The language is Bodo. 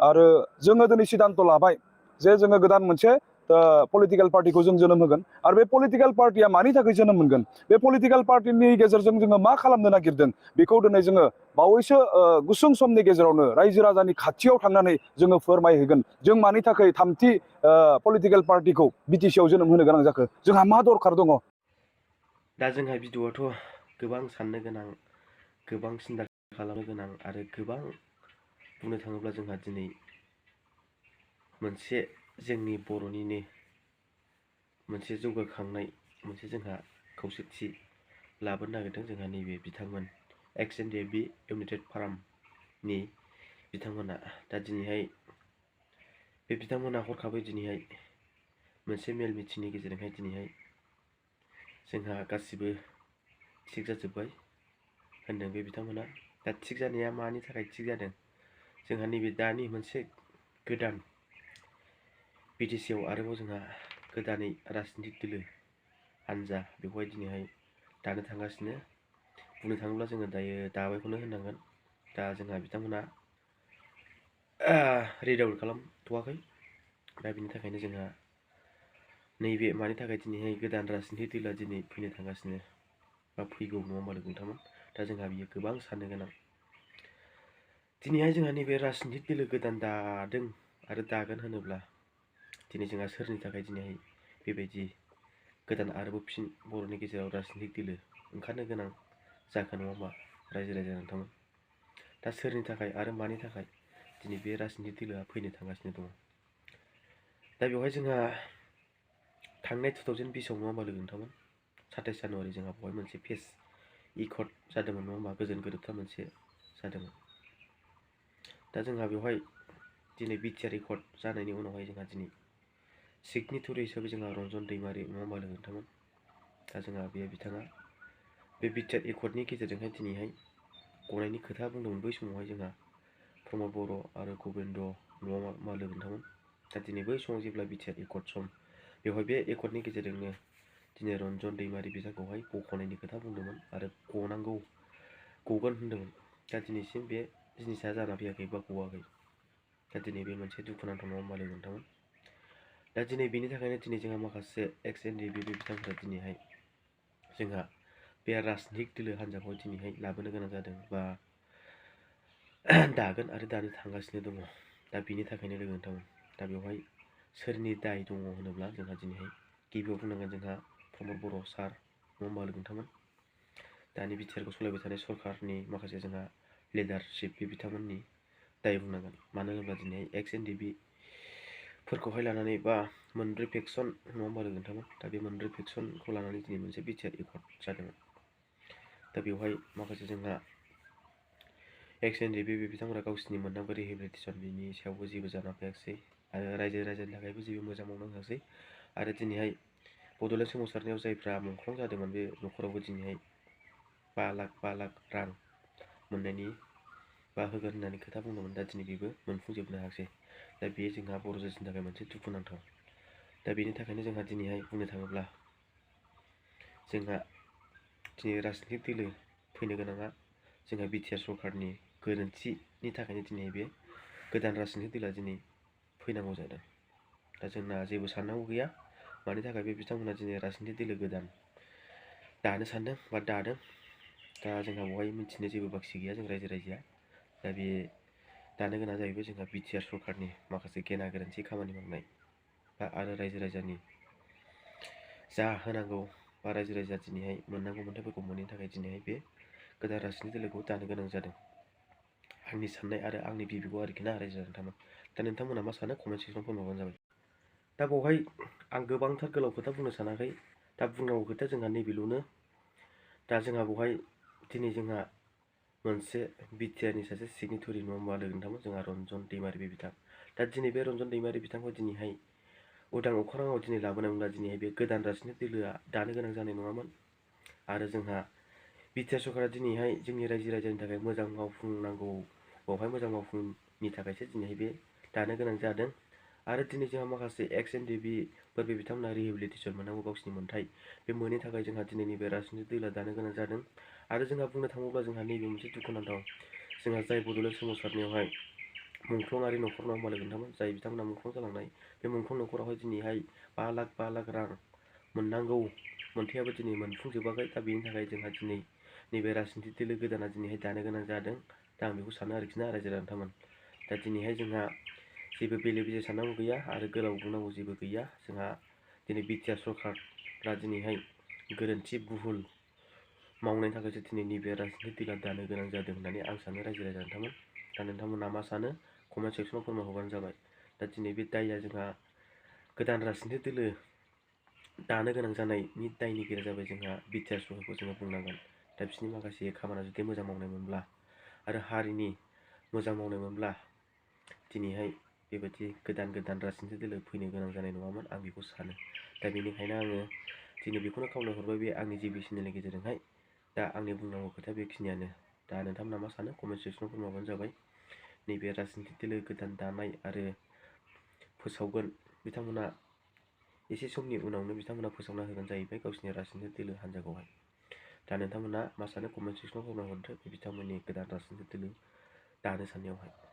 आरो जोङो दिनै सिद्धान्त लाबाय जे जोङो गोदान मोनसे पलिटिकेल पार्टिखौ जों जोनोम होगोन आरो बे पलिटिकेल पार्टिया मानि थाखाय जोनोम मोनगोन बे पलिटिकेल पार्टिनि गेजेरजों जोङो मा खालामनो नागिरदों बेखौ दिनै जोङो बावैसो गुसुं समनि गेजेरावनो रायजो राजानि खाथियाव थांनानै जोङो फोरमायहैगोन जों मानि थाखाय थामथि पलिटिकेल पार्टिखौ बिटिसिआव जोनोम होनो गोनां जाखो जोंहा मा दरखार दङ। दा जोंहा भिडिअ'आथ' गोबां साननो गोनां गोबां सिन्था खालामनो गोनां आरो गोबां बुंनो थाङोब्ला जोंहा दिनै मोनसे जोंनि बर'निनो मोनसे जौगाखांनाय मोनसे जोंहा खौसेथि लाबोनो नागिरदों जोंहा नैबे बिथांमोन एक्स एन डि बि इउनाइटेड फार्मनि बिथांमोना दा दिनैहाय बे बिथांमोना हरखाबै दिनैहाय मोनसे मेल मिटिंनि गेजेरजोंहाय दिनैहाय जोंहा गासिबो थिग जाजोब्बाय होनदों बे बिथांमोना। दा थिग जानाया मानि थाखाय थिग जादों जोंहा नैबे दानि मोनसे गोदान बिटिसिआव आरोबाव जोंहा गोदानै राजनितिक दोलो हान्जा बेखौहाय दिनैहाय दानो थांगासिनो। बुंनो थाङोब्ला जोङो दायो दाबायखौनो होननांगोन। दा जोंहा बिथांमोना रिड आउट खालामथ'वाखै। दा बिनि थाखायनो जोंहा नैबे मानि थाखाय दिनैहाय गोदान राजनितिक दोलोआ दिनै फैनो थांगासिनो बा फैगौ नङा होमबा नोंथांमोन। दा जोंहा बियो गोबां साननो गोनां। दिनैहाय जोंहा नैबे राजनितिक दोलो गोदान दादों आरो दागोन होनोब्ला दिनै जोंहा सोरनि थाखाय दिनैहाय बेबायदि गोदान आरोबाव फिन बर'नि गेजेराव राजनितिक दोलो ओंखारनो गोनां जाखो नङा होमबा रायजो राजा नोंथांमोन। दा सोरनि थाखाय आरो मानि थाखाय दिनै बे राजनितिक दोलोआ फैनो थांगासिनो दङ। दा बेवहाय जोंहा थांनाय 2020आव नङा होमबा नोंथांमोन 27 जानुवारि जोंहा बेवहाय मोनसे पेस इकट जादोंमोन नङा होमबा गोजोन गोरोबथा मोनसे जादोंमोन। दा जोंहा बेवहाय दिनै बिटिआर इकट जानायनि उनावहाय जोंहा दिनै सिगनेटरि हिसाबै जोंहा रन्जन दैमारि नङा होमबा नोंथांमोन। दा जोंहा बिथाङा बे बिटिआर इकटनि गेजेरजोंहाय दिनैहाय गनायनि खोथा बुंदोंमोन। बै समावहाय जोंहा प्रमद बर' आरो गबिन्द नङा होमबा नोंथांमोन। दा दिनै बै समाव जेब्ला बिटिआर इकट सम बेवहाय बे इकटनि गेजेरजोंनो दिनै रन्जन दैमारि बिथांखौहाय बख'नायनि खोथा बुंदोंमोन आरो गगोन होनदोंमोन। दा दिनैसिम बे जिनिसा जाना फैयाखै बा गवाखै। दा दिनै बे मोनसे दुखुनांथाव नङा होमबा नोंथांमोन। दा दिनै बेनि थाखायनो दिनै जोंहा माखासे एक्स एन डि बि बिथांमोना दिनैहाय जोंहा बे राजनितिक दोलो हान्जाखौ दिनैहाय लाबोनो गोनां जादों बा दागोन आरो दानो थांगासिनो दङ। दा बेनि थाखायनो लोगो नोंथांमोन दा बेवहाय सोरनि दाय दङ होनोब्ला जोंहा दिनैहाय गिबियाव बुंनांगोन जोंहा प्रमद बर' सार नङा होमबा नोंथांमोन। दानि बिटिआरखौ सालायबाय थानाय सरकारनि माखासे जोंहा लिडारशिप बे बिथांमोननि दाय बुंनांगोन। मानो होनोब्ला दिनै एक्स एन डि बि फोरखौहाय लानानै बा मोनब्रै फेक्सन नङा होमबा नोंथांमोन। दा बे मोनब्रै फेक्सनखौ लानानै दिनै मोनसे बिटिआर इकट जादोंमोन। दा बेवहाय माखासे जोंहा एक्स एन डि बि बिथांमोना गावसिनि मोननांगौ रिहेबिलिटेसन बिनि सायावबो जेबो जाना फैयाखिसै आरो रायजो राजानि थाखायबो जेबो मोजां मावनो होआसै। आरो दिनैहाय बड'लेण्ड सोमावसारनायाव जायफ्रा मुंख्लं जादोंमोन बे न'खरावबो दिनैहाय 5 लाख रां मोननायनि बा होगोन होननानै खोथा बुंदोंमोन। दा दिनै बेबो मोनफुंजोबनो हायाखिसै। दा बेयो जोंहा बर' जाथिनि थाखाय मोनसे दुखुनांथाव। दा बेनि थाखायनो जोंहा दिनैहाय बुंनो थाङोब्ला जोंहा दिनै राजनितिक दोलो फैनो गोनाङा जोंहा बिटिआर सरकारनि गोरोन्थिनि थाखायनो दिनै बे गोदान राजनितिक दोलोआ दिनै फैनांगौ जादों। दा जोंना जेबो साननांगौ गैया मानि थाखाय बे बिथांमोना दिनै राजनितिक दोलो गोदान दानो सानदों बा दादों। दा जोंहा बेवहाय मिथिनो जेबो बाखि गैया जों रायजो राजाया। दा बे दानो गोनां जाहैबाय जोंहा बिटिआर सरकारनि माखासे गेना गोरोन्थि खामानि मावनाय बा आरो रायजो राजानि जा होनांगौ बा रायजो राजा दिनैहाय मोननांगौ मोन्थाइफोरखौ मोनैनि थाखाय दिनैहाय बे गोदान राजनितिक दोलोखौ दानो गोनां जादों। आंनि साननाय आरो आंनि बिबेगआव आरोखि ना रायजो नोंथांमोन। दा नोंथांमोना मा सानो कमेन्ट सेक्सनाव फोरमायबानो जाबाय। दा बेवहाय आं गोबांथार गोलाव खोथा बुंनो सानाखै। दा बुंनांगौ खोथाया जोंहा नैबेल'नो। दा जोंहा बेवहाय दिनै जोंहा मोनसे बिटिआरनि सासे सिगनेटरि नङा होमबा नोंथांमोन जोंहा रन्जन दैमारि बे बिथां। दा दिनै बे रन्जन दैमारि बिथांखौ दिनैहाय उदां अख्राङाव दिनै लाबोनायमोनब्ला दिनैहाय बे गोदान राजनितिक दोलोआ दानो गोनां जानाय नङामोन। आरो जोंहा बिटिआर सरकारा दिनैहाय जोंनि रायजो राजानि थाखाय मोजां मावफुंनांगौ बावहाय मोजां मावफुंनि थाखायसो दिनैहाय बे दानो गोनां जादों। आरो दिनै जोंहा माखासे एक्स एन डि बि फोर बे बिथांमोना रिहेबिलिटेसन मोननांगौ गावसिनि मोन्थाइ बे मोनैनि थाखाय जोंहा दिनैनि बे राजनितिक दोलोआ दानो गोनां जादों। आरो जोंहा बुंनो थाङोब्ला जोंहा नैबे मोनसे दुखुनांथाव जोंहा जाय बड'लेण्ड सोमावसारनायावहाय मुंख्लंआरि न'खर नङा होमबा लोगो नोंथांमोन जाय बिथांमोना मुंख्लं जालांनाय बे मुंख्लं न'खरावहाय दिनैहाय 5 लाख रां मोननांगौ मोनथायाबो दिनै मोनफुंजोबाखै। दा बेनि थाखाय जोंहा दिनै नैबे राजनिथि दोलो गोदाना दिनैहाय दानो गोनां जादों। दा आं बेखौ सानो आरोखि ना रायजो नोंथांमोन। दा दिनैहाय जोंहा जेबो बेले बेजे साननांगौ गैया आरो गोलाव बुंनांगौ जेबो गैया। जोंहा दिनै बिटिआर सरकारा दिनैहाय गोरोन्थि भुल मावनायनि थाखायसो दिनै नैबे राजनिथि दोलोआ दानो गोनां जादों होननानै आं सानो रायजो नोंथांमोन। दा नोंथांमोना मा सानो कमेन्ट सेक्सनाव फोरमायहरबानो जाबाय। दा दिनै बे दायआ जोंहा गोदान राजनिथि दोलो दानो गोनां जानायनि दायनिगिरिया जाबाय जोंहा बिटिआर सरकारखौ जोङो बुंनांगोन। दा बिसोरनि माखासे खामानिया जुदि मोजां मावनायमोनब्ला आरो हारिनि मोजां मावनायमोनब्ला दिनैहाय बेबायदि गोदान राजनिथि दोलो फैनो गोनां जानाय नङामोन आं बेखौ सानो। दा बेनिखायनो आङो दिनै बेखौनो खावलायहरबाय बे आंनि जिबि चेनेलनि गेजेरजोंहाय। दा आंनि बुंनांगौ खोथाया बेखिनियानो। दा नोंथांमोना मा सानो कमेन्ट सेक्सनाव फोरमायबानो जाबाय। नैबे राजनिथि दोलो गोदान दानाय आरो फोसावगोन बिथांमोना एसे समनि उनावनो बिथांमोना फोसावना होगोन जाहैबाय गावसिनि राजनिथि दोलो हान्जाखौहाय। दा नोंथांमोना मा सानो कमेन्ट सेक्सनाव फोरमायहरदो बिथांमोननि गोदान राजनिथि दोलो दानो साननायावहाय।